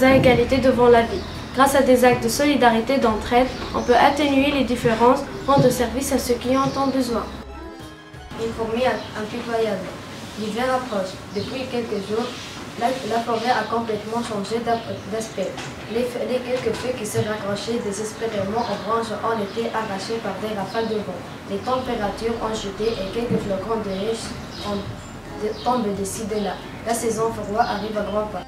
pas à égalité devant la vie. Grâce à des actes de solidarité, d'entraide, on peut atténuer les différences, rendre service à ceux qui en ont besoin. Une fourmi impitoyable. L'hiver approche. Depuis quelques jours, la forêt a complètement changé d'aspect. Les quelques feuilles qui se raccrochaient désespérément aux branches ont été arrachées par des rafales de vent. Les températures ont chuté et quelques flocons de neige tombent d'ici de là. La saison froide arrive à grands pas.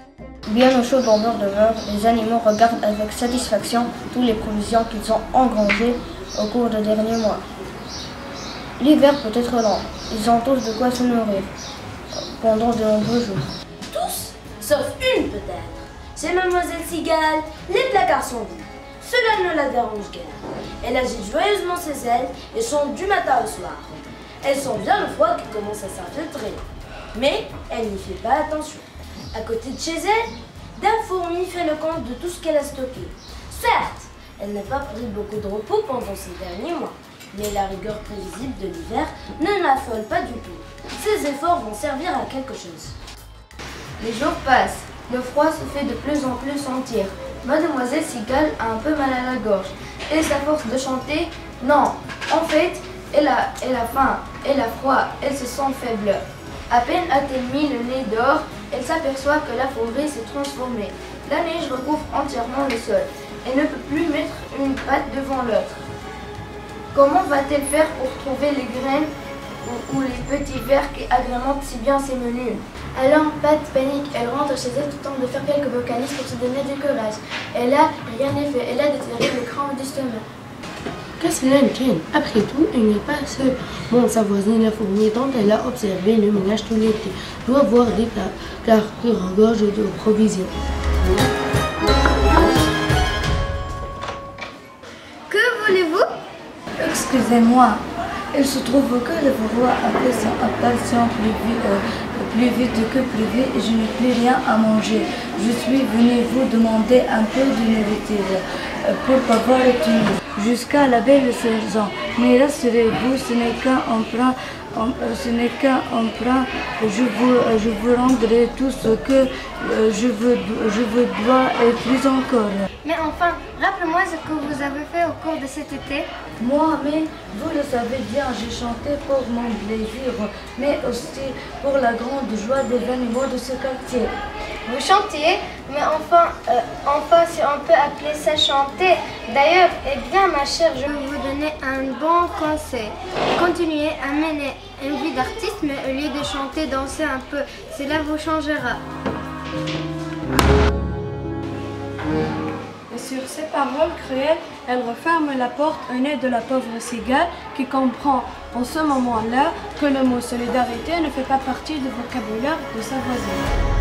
Bien au chaud dans leur demeure, les animaux regardent avec satisfaction toutes les provisions qu'ils ont engrangées au cours des derniers mois. L'hiver peut être long, ils ont tous de quoi se nourrir pendant de nombreux jours. Tous, sauf une peut-être. C'est Mademoiselle Cigale, les placards sont vides. Cela ne la dérange guère. Elle agite joyeusement ses ailes et chante du matin au soir. Elle sent bien le froid qui commence à s'infiltrer. Mais elle n'y fait pas attention. À côté de chez elle, Dame Fourmi fait le compte de tout ce qu'elle a stocké. Certes, elle n'a pas pris beaucoup de repos pendant ces derniers mois, mais la rigueur prévisible de l'hiver ne l'affole pas du tout. Ses efforts vont servir à quelque chose. Les jours passent, le froid se fait de plus en plus sentir. Mademoiselle Cigale a un peu mal à la gorge. Et sa force de chanter? Non, en fait, elle a faim, elle a froid, elle se sent faible. À peine a-t-elle mis le nez dehors, elle s'aperçoit que la forêt s'est transformée. La neige recouvre entièrement le sol. Elle ne peut plus mettre une patte devant l'autre. Comment va-t-elle faire pour trouver les graines ou les petits vers qui agrémentent si bien ses menus? Alors, pas de panique, elle rentre chez elle tout en de faire quelques vocalises pour se donner du courage. Et là, rien n'est fait, elle a des terribles crampes d'estomac. Que cela ne tienne, après tout, elle n'est pas seule. Bon, sa voisine la fourmi, dont elle a observé le ménage tout l'été, doit voir des placards qui regorgent de provisions. Que voulez-vous? Excusez-moi, il se trouve que le roi a fait son apparition plus vite que prévu et je n'ai plus rien à manger. Je suis venue vous demander un peu de nourriture pour pouvoir tenir jusqu'à la belle saison. Mais rassurez-vous, ce n'est qu'un emprunt. Je vous rendrai tout ce que je vous dois et plus encore. Mais enfin, rappelez-moi ce que vous avez fait au cours de cet été. Moi, mais vous le savez bien, j'ai chanté pour mon plaisir, mais aussi pour la grande joie des animaux de ce quartier. Vous chantiez, mais enfin, si on peut appeler ça chanter. D'ailleurs, eh bien ma chère, je vais vous donner un bon conseil. Continuez à mener une vie d'artiste, mais au lieu de chanter, danser un peu. Cela vous changera. Et sur ces paroles cruelles, elle referme la porte au nez de la pauvre cigale qui comprend en ce moment-là que le mot solidarité ne fait pas partie du vocabulaire de sa voisine.